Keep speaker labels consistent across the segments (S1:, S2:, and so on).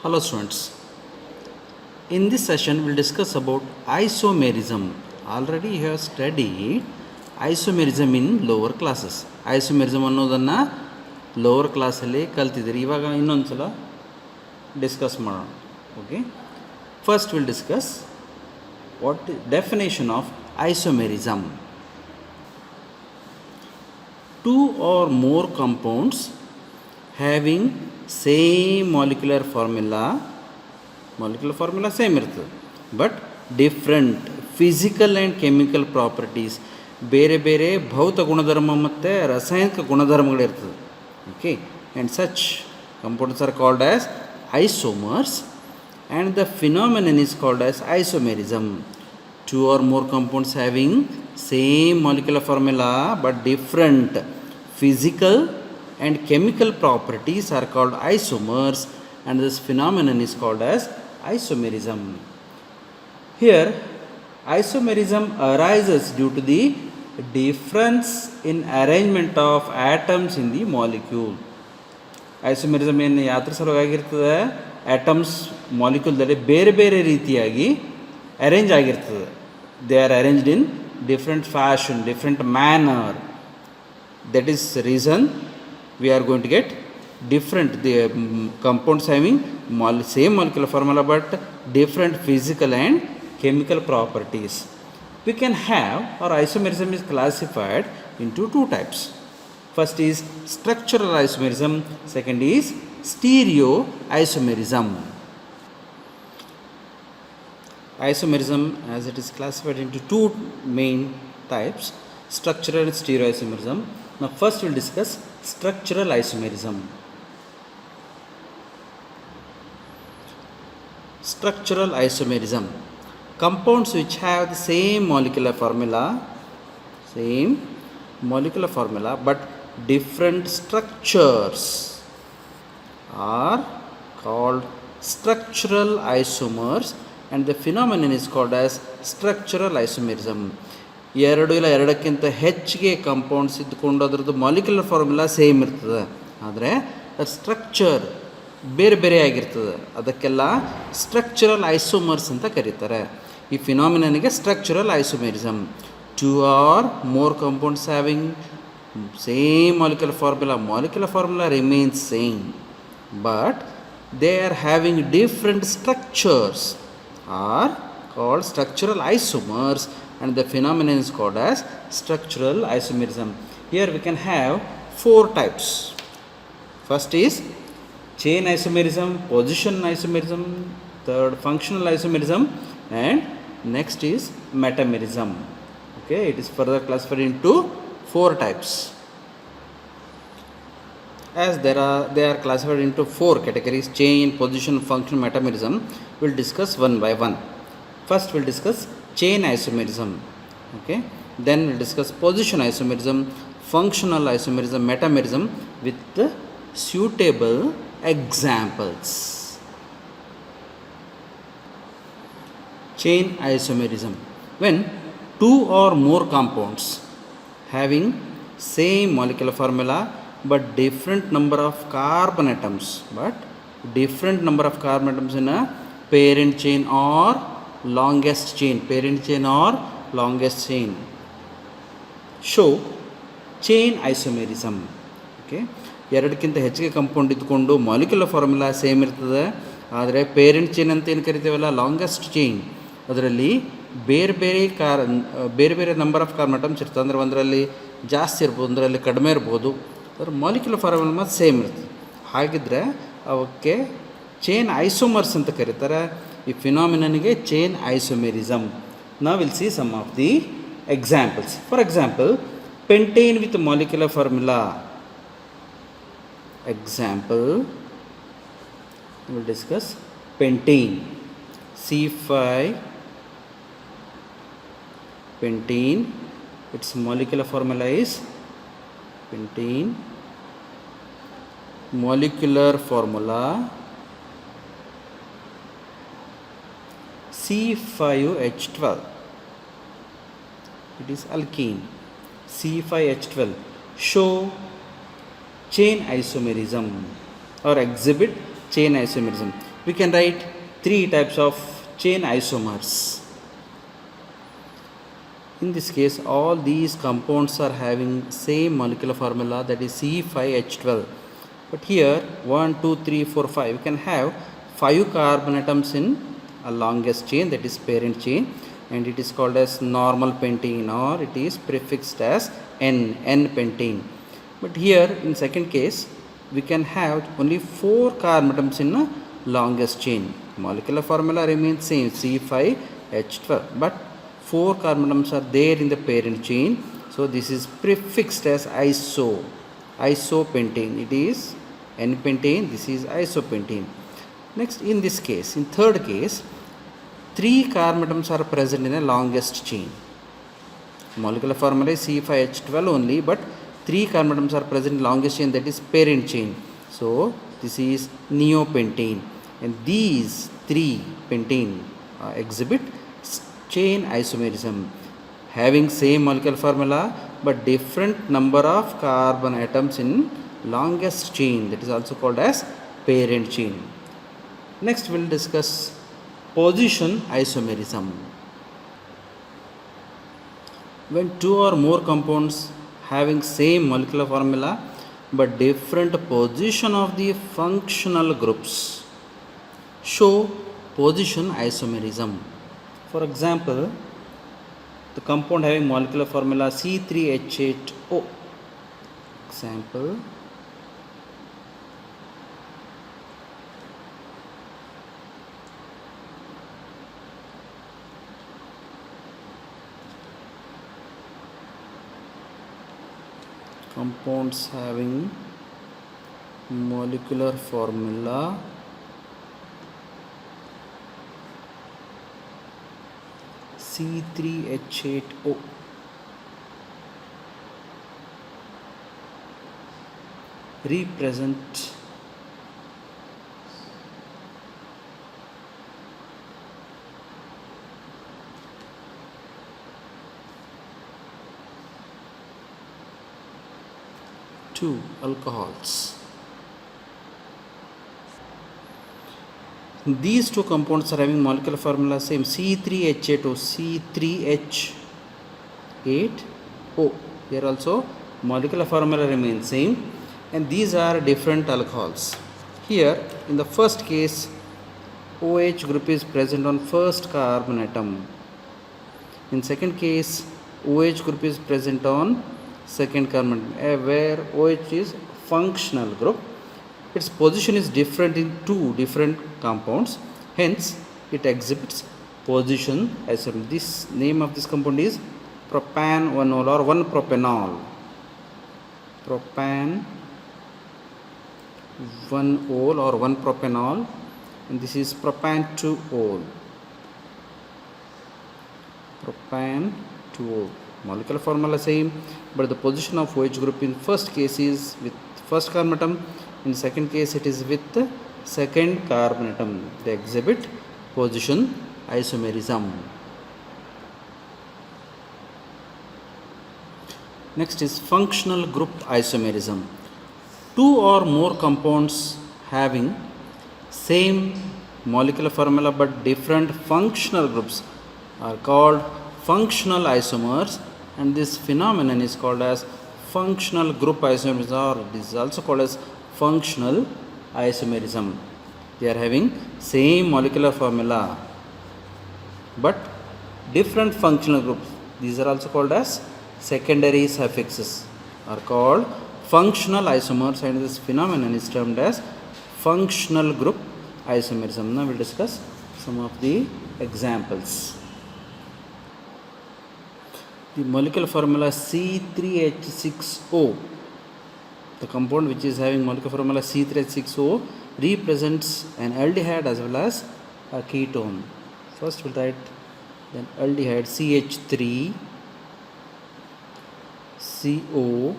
S1: Hello students. In this session we'll discuss about isomerism. Already you have studied isomerism in lower classes. Isomerism ಅನ್ನೋದನ್ನು lower ಕ್ಲಾಸಲ್ಲಿ ಕಲ್ತಿದ್ದೀರಿ. ಇವಾಗ ಇನ್ನೊಂದು ಸಲ discuss ಮಾಡೋಣ. Okay, first will discuss what definition of isomerism. Two or more compounds having same molecular formula same ಇರ್ತದೆ, but different physical and chemical properties, ಬೇರೆ ಬೇರೆ ಭೌತ ಗುಣಧರ್ಮ ಮತ್ತು ರಾಸಾಯನಿಕ ಗುಣಧರ್ಮಗಳಿರ್ತದೆ. Okay, and such compounds are called as isomers and the phenomenon is called as isomerism. Two or more compounds having same molecular formula but different physical and chemical properties are called isomers, and this phenomenon is called as isomerism. Here isomerism arises due to the difference in arrangement of atoms in the molecule. Isomerism ಏನು ಯಾತ್ರ ಸಲುವಾಗಿರ್ತದೆ? Atoms ಮಾಲಿಕ್ಯೂಲ್ದಲ್ಲಿ ಬೇರೆ ಬೇರೆ ರೀತಿಯಾಗಿ arrange ಆಗಿರ್ತದೆ. They are arranged in different fashion, different manner. That is reason we are going to get different compounds having same molecular formula but different physical and chemical properties. We can have, or isomerism is classified into two types. First is structural isomerism, second is stereo isomerism. Isomerism, as it is classified into two main types, structural and stereo isomerism. Now first we will discuss structural isomerism. Structural isomerism: compounds which have the same molecular formula but different structures are called structural isomers, and the phenomenon is called as structural isomerism. ಎರಡು ಇಲ್ಲ ಎರಡಕ್ಕಿಂತ ಹೆಚ್ಚಿಗೆ compounds ಇದ್ದುಕೊಂಡು ಅದರದ್ದು molecular formula same ಇರ್ತದೆ, ಆದರೆ ಅದು structure ಬೇರೆ ಬೇರೆ ಆಗಿರ್ತದೆ. ಅದಕ್ಕೆಲ್ಲ ಸ್ಟ್ರಕ್ಚರಲ್ ಐಸೋಮರ್ಸ್ ಅಂತ ಕರೀತಾರೆ. ಈ ಫಿನಾಮಿನನಿಗೆ structural isomerism. Two or more compounds having same molecular formula remains same, but they are having different structures are called structural isomers, and the phenomenon is called as structural isomerism. Here we can have four types. First is chain isomerism, position isomerism, third functional isomerism, and next is metamerism. Okay, it is further classified into four types. As they are classified into four categories: chain, position, function, metamerism. We'll discuss one by one. First we'll discuss chain isomerism. Okay, then we'll discuss position isomerism, functional isomerism, metamerism with the suitable examples. Chain isomerism: when two or more compounds having same molecular formula but different number of carbon atoms in a parent chain or longest chain show chain isomerism. Okay, ಎರಡಕ್ಕಿಂತ ಹೆಚ್ಚಿಗೆ compound ಇದ್ದುಕೊಂಡು molecular formula same ಇರ್ತದೆ, ಆದರೆ parent chain ಅಂತ ಏನು ಕರಿತೀವಲ್ಲ, longest chain, ಅದರಲ್ಲಿ ಬೇರೆ ಬೇರೆ ನಂಬರ್ ಆಫ್ ಕಾರ್ಬನ್ ಅಟಮ್ಸ್ ಇರ್ತದೆ. ಅಂದರೆ ಒಂದರಲ್ಲಿ ಜಾಸ್ತಿ ಇರ್ಬೋದು, ಒಂದರಲ್ಲಿ ಕಡಿಮೆ ಇರ್ಬೋದು, ಅದರ ಮಾಲಿಕ್ಯುಲರ್ ಫಾರ್ಮುಲಾ ಮಾತ್ರ ಸೇಮ್ ಇರ್ತದೆ. ಹಾಗಿದ್ರೆ ಅವಕ್ಕೆ ಚೈನ್ ಐಸೋಮರ್ಸ್ ಅಂತ ಕರೀತಾರೆ. ಈ ಫಿನಾಮಿನನಿಗೆ chain isomerism. Now we'll see some of the examples. For example, pentane with molecular formula. Example, we will discuss pentane. C5 pentane, its molecular formula is pentane. Molecular formula C5H12. It is alkene. C5H12 show chain isomerism or exhibit chain isomerism. we can write three types of chain isomers. In this case, all these compounds are having same molecular formula, that is C5H12. But here 1, 2, 3, 4, 5, we can have 5 carbon atoms in a longest chain, that is parent chain, and it is called as normal pentene, or it is prefixed as N-pentene. But here in second case, we can have only 4 carbon atoms in a longest chain. Molecular formula remains same, C5H12, but 4 carbon atoms are there in the parent chain, so this is prefixed as isopentane. It is N-pentane, this is isopentane. Next, in this case, in third case, 3 carbon atoms are present in the longest chain. Molecular formula is C5H12 only, but 3 carbon atoms are present in longest chain, that is parent chain. So this is neopentane, and these 3 pentane exhibit chain isomerism, having same molecular formula but different number of carbon atoms in longest chain, that is also called as parent chain. Next we will discuss position isomerism. When 2 or more compounds having same molecular formula but different position of the functional groups show position isomerism. For example, the compound having molecular formula C3H8O. Example, compounds having molecular formula C3H8O represent two alcohols. These two compounds are having molecular formula same, C3H8O, C3H8O. Here also molecular formula remains same, and these are different alcohols. Here in the first case, OH group is present on first carbon atom. In second case, OH group is present on second carbon atom, where OH is functional group. Its position is different in two different compounds, hence it exhibits position isomerism. This name of this compound is propan-1-ol or 1-propanol. Propan-1-ol or 1-propanol, and this is propan-2-ol. Propan-2-ol. Molecular formula same, but the position of OH group in first case is with first carbon atom, in second case it is with the second carbon atom. They exhibit position isomerism. Next is functional group isomerism. Two or more compounds having same molecular formula but different functional groups are called functional isomers, and this phenomenon is called as functional group isomerism, or it is also called as functional isomerism. They are having same molecular formula but different functional groups. These are also called as secondary suffixes, are called functional isomers, and this phenomenon is termed as functional group isomerism. Now we will discuss some of the examples. The molecular formula C3H6O, the compound which is having molecular formula C3H6O represents an aldehyde as well as a ketone. First we'll write then aldehyde CH3 CO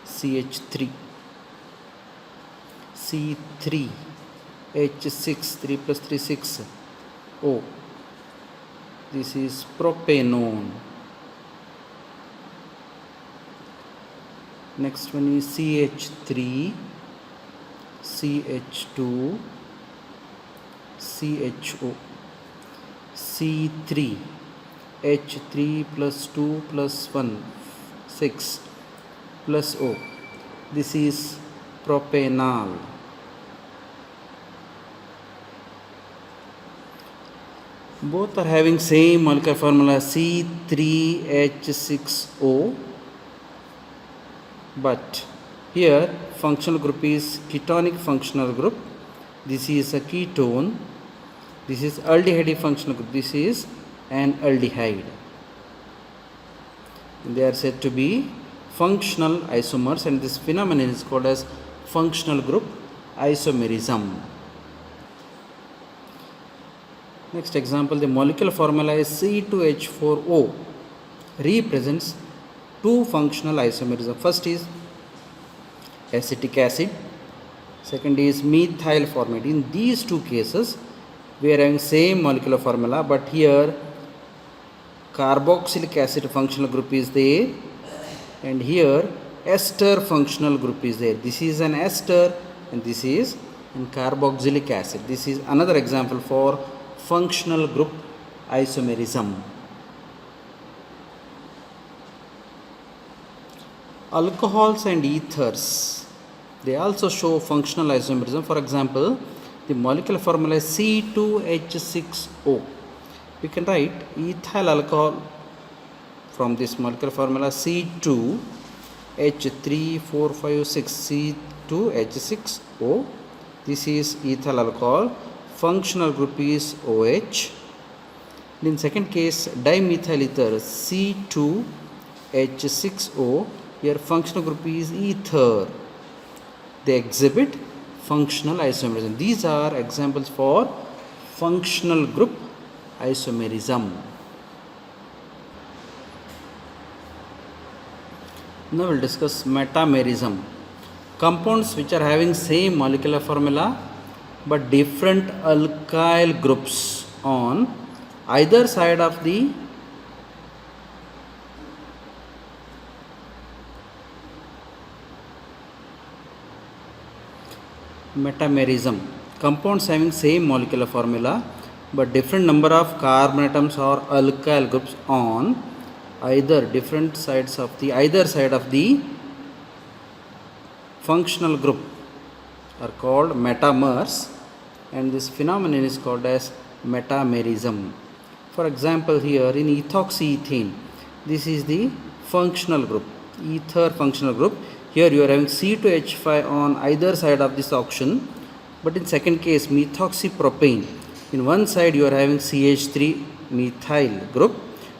S1: CH3 C3 H6 3 plus 3 6 O. This is propanone. Next one is CH3 CH2 CHO, C3 H3 plus 2 plus 1 6 plus O. This is propanol. Both are having same molecular formula C3H6O, but here functional group is ketonic functional group. This is a ketone. This is aldehyde functional group. This is an aldehyde. They are said to be functional isomers, and this phenomenon is called as functional group isomerism. Next example, the molecular formula is C2H4O, represents two functional isomerism. First is acetic acid, second is methyl formate. In these two cases we are having same molecular formula, but here carboxylic acid functional group is there, and here ester functional group is there. This is an ester and this is an carboxylic acid. This is another example for functional group isomerism. Alcohols and ethers, they also show functional isomerism. For example, the molecular formula is C2H6O. You can write ethyl alcohol from this molecular formula C2H3,4,5,6 C2H6O. This is ethyl alcohol. Functional group is OH. In second case, dimethyl ether C2H6O. Here functional group is ether. They exhibit functional isomerism. These are examples for functional group isomerism. Now we'll discuss metamerism. Compounds which are having same molecular formula but different alkyl groups on either side of the metamerism. Compounds having same molecular formula but different number of carbon atoms or alkyl groups on either side of the functional group are called metamers, and this phenomenon is called as metamerism. For example, here in ethoxyethane, this is the functional group, ether functional group. Here you are having C2H5 on either side of this option, but in second case methoxypropane, in one side you are having CH3 methyl group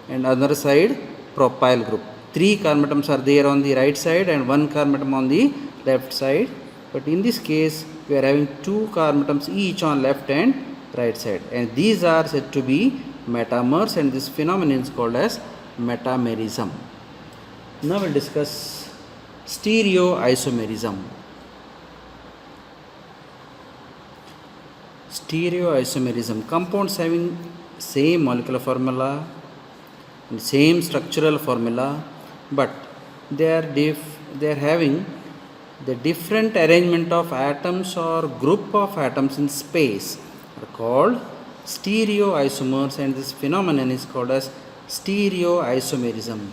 S1: and other side propyl group. 3 carbon atoms are there on the right side and 1 carbon atom on the left side, but in this case we are having 2 carbon atoms each on left and right side, and these are said to be metamers, and this phenomenon is called as metamerism. Now we'll discuss stereoisomerism. Stereoisomerism, compounds having same molecular formula and same structural formula, but they are having the different arrangement of atoms or group of atoms in space are called stereoisomers, and this phenomenon is called as stereoisomerism.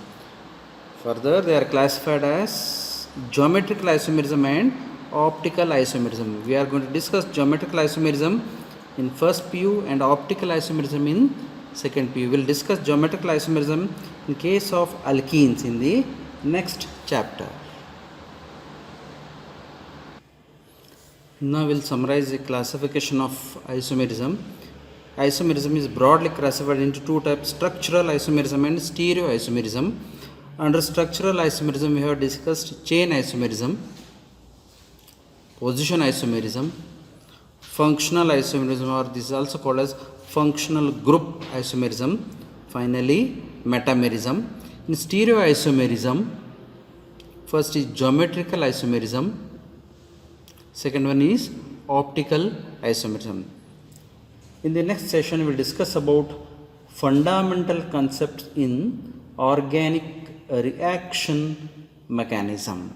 S1: Further, they are classified as geometrical isomerism and optical isomerism. We are going to discuss geometrical isomerism in first PU and optical isomerism in second PU. We will discuss geometrical isomerism in case of alkenes in the next chapter. Now we will summarize the classification of isomerism. Isomerism is broadly classified into two types: structural isomerism and stereoisomerism. Under structural isomerism we have discussed chain isomerism, position isomerism, functional isomerism, or this is also called as functional group isomerism, finally metamerism. In stereoisomerism, first is geometrical isomerism, second one is optical isomerism. In the next session we will discuss about fundamental concepts in organic reaction mechanism.